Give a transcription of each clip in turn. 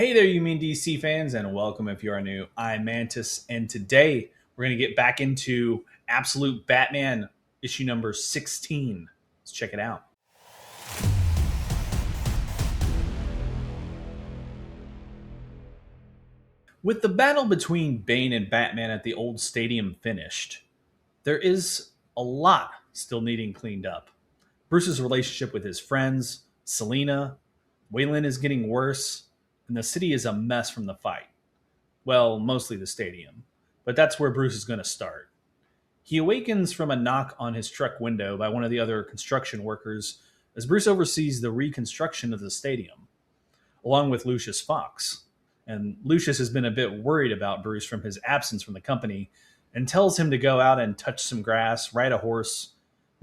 Hey there, you mean DC fans, and welcome if you are new. I'm Mantis, and today we're going to get back into Absolute Batman issue number 16. Let's check it out. With the battle between Bane and Batman at the old stadium finished, there is a lot still needing cleaned up. Bruce's relationship with his friends, Selina, Waylon is getting worse, and the city is a mess from the fight. Well, mostly the stadium. But that's where Bruce is going to start. He awakens from a knock on his truck window by one of the other construction workers as Bruce oversees the reconstruction of the stadium, along with Lucius Fox. And Lucius has been a bit worried about Bruce from his absence from the company and tells him to go out and touch some grass, ride a horse,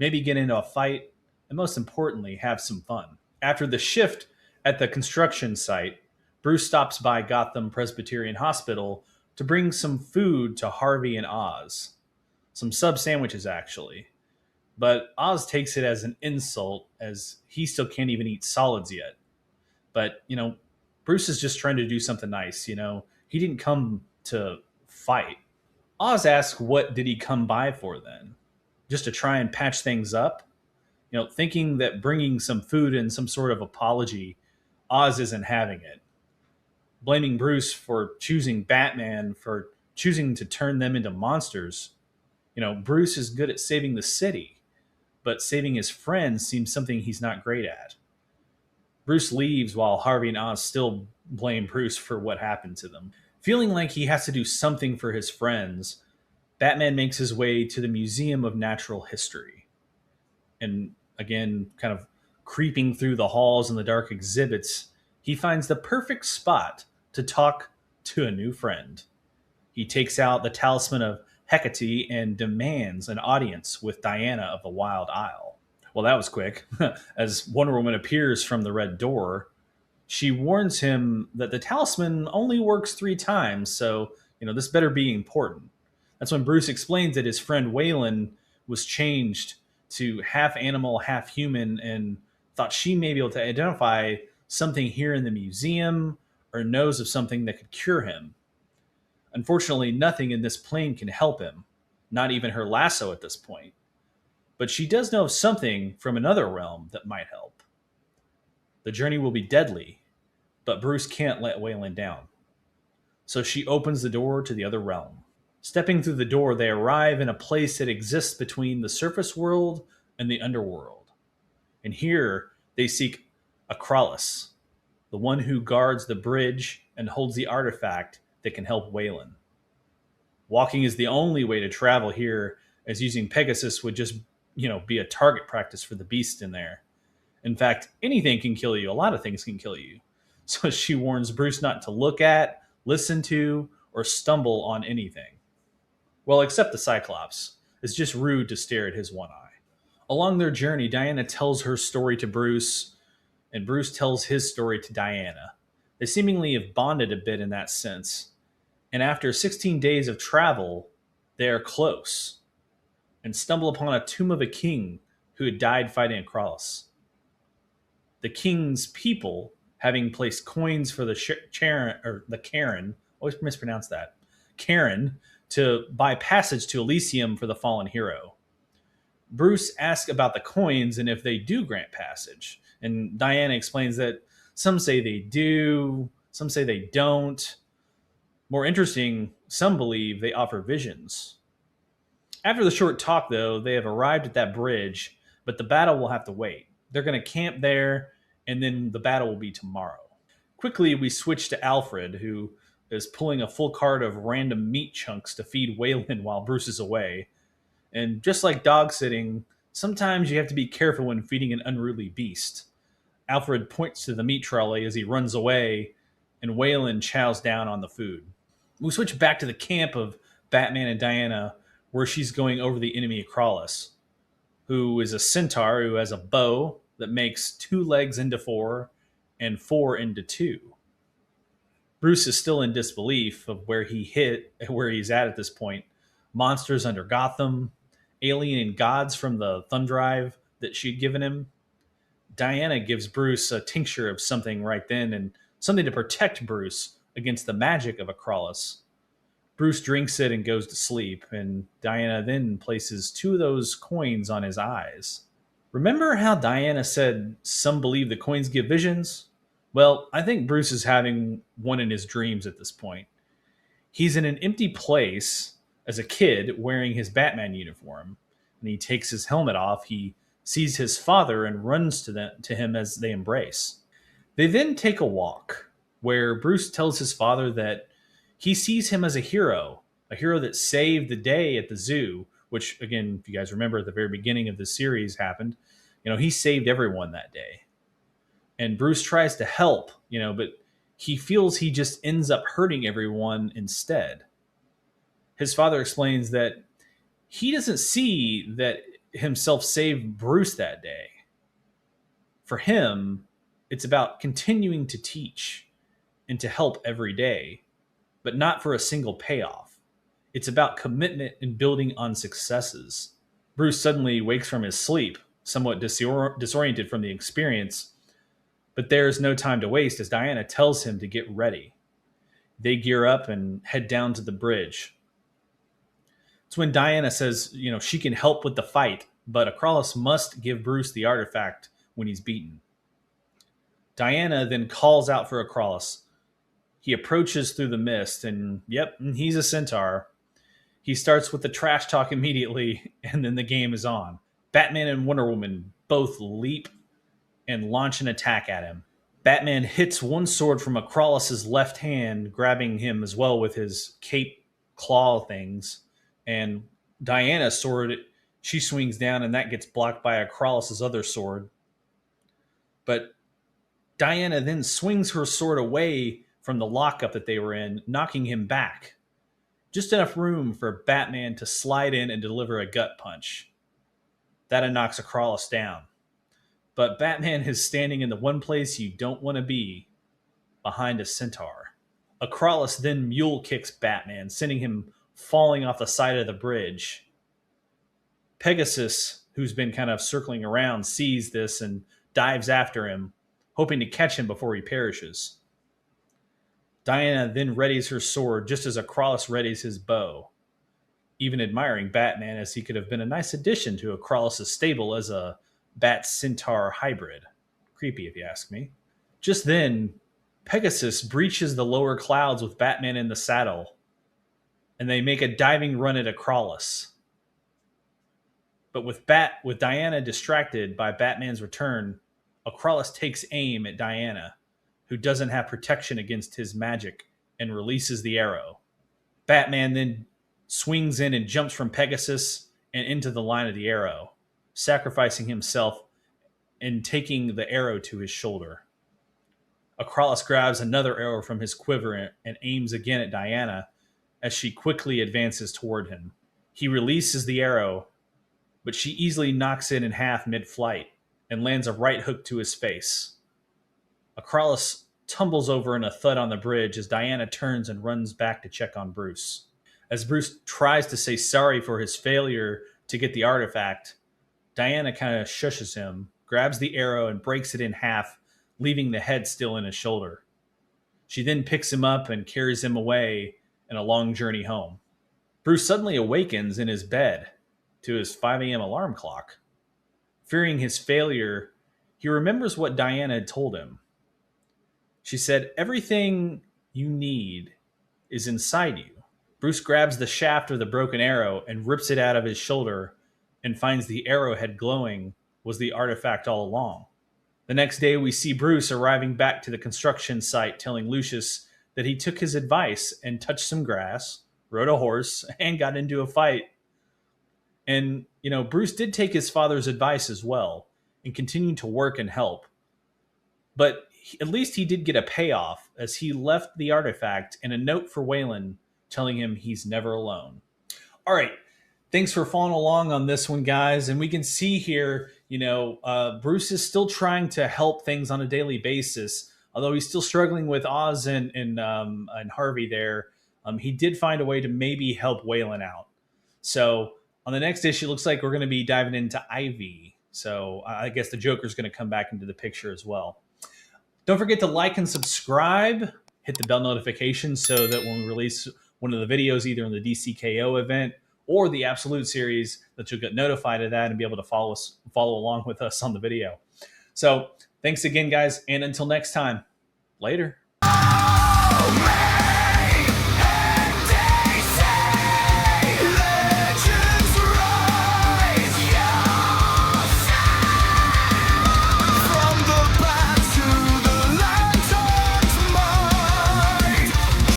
maybe get into a fight, and most importantly, have some fun. After the shift at the construction site, Bruce stops by Gotham Presbyterian Hospital to bring some food to Harvey and Oz. Some sub sandwiches, actually. But Oz takes it as an insult, as he still can't even eat solids yet. But, Bruce is just trying to do something nice, He didn't come to fight. Oz asks what did he come by for then? Just to try and patch things up? Thinking that bringing some food and some sort of apology, Oz isn't having it. Blaming Bruce for choosing Batman, for choosing to turn them into monsters. Bruce is good at saving the city, but saving his friends seems something he's not great at. Bruce leaves while Harvey and Oz still blame Bruce for what happened to them. Feeling like he has to do something for his friends, Batman makes his way to the Museum of Natural History. And again, kind of creeping through the halls and the dark exhibits, he finds the perfect spot to talk to a new friend. He takes out the talisman of Hecate and demands an audience with Diana of the Wild Isle. Well, that was quick. As Wonder Woman appears from the red door, she warns him that the talisman only works 3 times, so, this better be important. That's when Bruce explains that his friend Waylon was changed to half animal, half human, and thought she may be able to identify something here in the museum or knows of something that could cure him. Unfortunately, nothing in this plane can help him, not even her lasso at this point. But she does know of something from another realm that might help. The journey will be deadly, but Bruce can't let Waylon down. So she opens the door to the other realm. Stepping through the door, they arrive in a place that exists between the surface world and the underworld. And here they seek Acrolis, the one who guards the bridge and holds the artifact that can help Waylon. Walking is the only way to travel here, as using Pegasus would just, be a target practice for the beast in there. In fact, anything can kill you. A lot of things can kill you. So she warns Bruce not to look at, listen to, or stumble on anything. Well, except the Cyclops. It's just rude to stare at his one eye. Along their journey, Diana tells her story to Bruce, and Bruce tells his story to Diana. They seemingly have bonded a bit in that sense. And after 16 days of travel, they are close and stumble upon a tomb of a king who had died fighting Acrolis. The king's people, having placed coins for the Karen, always mispronounce that, Karen, to buy passage to Elysium for the fallen hero. Bruce asks about the coins and if they do grant passage. And Diana explains that some say they do, some say they don't. More interesting, some believe they offer visions. After the short talk, though, they have arrived at that bridge, but the battle will have to wait. They're going to camp there, and then the battle will be tomorrow. Quickly, we switch to Alfred, who is pulling a full cart of random meat chunks to feed Waylon while Bruce is away. And just like dog sitting, sometimes you have to be careful when feeding an unruly beast. Alfred points to the meat trolley as he runs away, and Waylon chows down on the food. We switch back to the camp of Batman and Diana, where she's going over the enemy Acrolis, who is a centaur who has a bow that makes 2 legs into 4 and 4 into 2. Bruce is still in disbelief of where he's at this point. Monsters under Gotham, alien gods from the thumb drive that she'd given him. Diana gives Bruce a tincture of something right then, and something to protect Bruce against the magic of Acrolis. Bruce drinks it and goes to sleep, and Diana then places two of those coins on his eyes. Remember how Diana said some believe the coins give visions? Well, I think Bruce is having one in his dreams at this point. He's in an empty place as a kid wearing his Batman uniform. And he takes his helmet off. He sees his father and runs to him as they embrace. They then take a walk where Bruce tells his father that he sees him as a hero that saved the day at the zoo, which, again, if you guys remember at the very beginning of the series happened. He saved everyone that day. And Bruce tries to help, but he feels he just ends up hurting everyone instead. His father explains that he doesn't see that himself saved Bruce that day. For him, it's about continuing to teach and to help every day, but not for a single payoff. It's about commitment and building on successes. Bruce suddenly wakes from his sleep, somewhat disoriented from the experience, but there is no time to waste as Diana tells him to get ready. They gear up and head down to the bridge. It's when Diana says, she can help with the fight, but Acrolis must give Bruce the artifact when he's beaten. Diana then calls out for Acrolis. He approaches through the mist, and yep, he's a centaur. He starts with the trash talk immediately, and then the game is on. Batman and Wonder Woman both leap and launch an attack at him. Batman hits one sword from Acrolis' left hand, grabbing him as well with his cape claw things. And Diana's sword, she swings down, and that gets blocked by Acrolis' other sword. But Diana then swings her sword away from the lockup that they were in, knocking him back. Just enough room for Batman to slide in and deliver a gut punch. That knocks Acrolis down. But Batman is standing in the one place you don't want to be, behind a centaur. Acrolis then mule kicks Batman, sending him falling off the side of the bridge. Pegasus, who's been kind of circling around, sees this and dives after him, hoping to catch him before he perishes. Diana then readies her sword just as Acrolis readies his bow, even admiring Batman as he could have been a nice addition to Acrolis' stable as a Bat-Centaur hybrid. Creepy, if you ask me. Just then, Pegasus breaches the lower clouds with Batman in the saddle, and they make a diving run at Acrolis. But with Diana distracted by Batman's return, Acrolis takes aim at Diana, who doesn't have protection against his magic, and releases the arrow. Batman then swings in and jumps from Pegasus and into the line of the arrow, sacrificing himself and taking the arrow to his shoulder. Acrolis grabs another arrow from his quiver and aims again at Diana as she quickly advances toward him. He releases the arrow, but she easily knocks it in half mid-flight and lands a right hook to his face. Acrolis tumbles over in a thud on the bridge as Diana turns and runs back to check on Bruce. As Bruce tries to say sorry for his failure to get the artifact, Diana kind of shushes him, grabs the arrow, and breaks it in half, leaving the head still in his shoulder. She then picks him up and carries him away in a long journey home. Bruce suddenly awakens in his bed to his 5 a.m. alarm clock. Fearing his failure, he remembers what Diana had told him. She said, "Everything you need is inside you." Bruce grabs the shaft of the broken arrow and rips it out of his shoulder and finds the arrowhead glowing was the artifact all along. The next day, we see Bruce arriving back to the construction site, telling Lucius that he took his advice and touched some grass, rode a horse, and got into a fight. And, Bruce did take his father's advice as well and continued to work and help. But at least he did get a payoff as he left the artifact and a note for Waylon telling him he's never alone. All right. Thanks for following along on this one, guys. And we can see here, Bruce is still trying to help things on a daily basis. Although he's still struggling with Oz and Harvey there, he did find a way to maybe help Waylon out. So on the next issue, it looks like we're going to be diving into Ivy. So I guess the Joker's going to come back into the picture as well. Don't forget to like and subscribe. Hit the bell notification so that when we release one of the videos, either in the DCKO event or the Absolute series, that you'll get notified of that and be able to follow along with us on the video. So thanks again, guys, and until next time, later.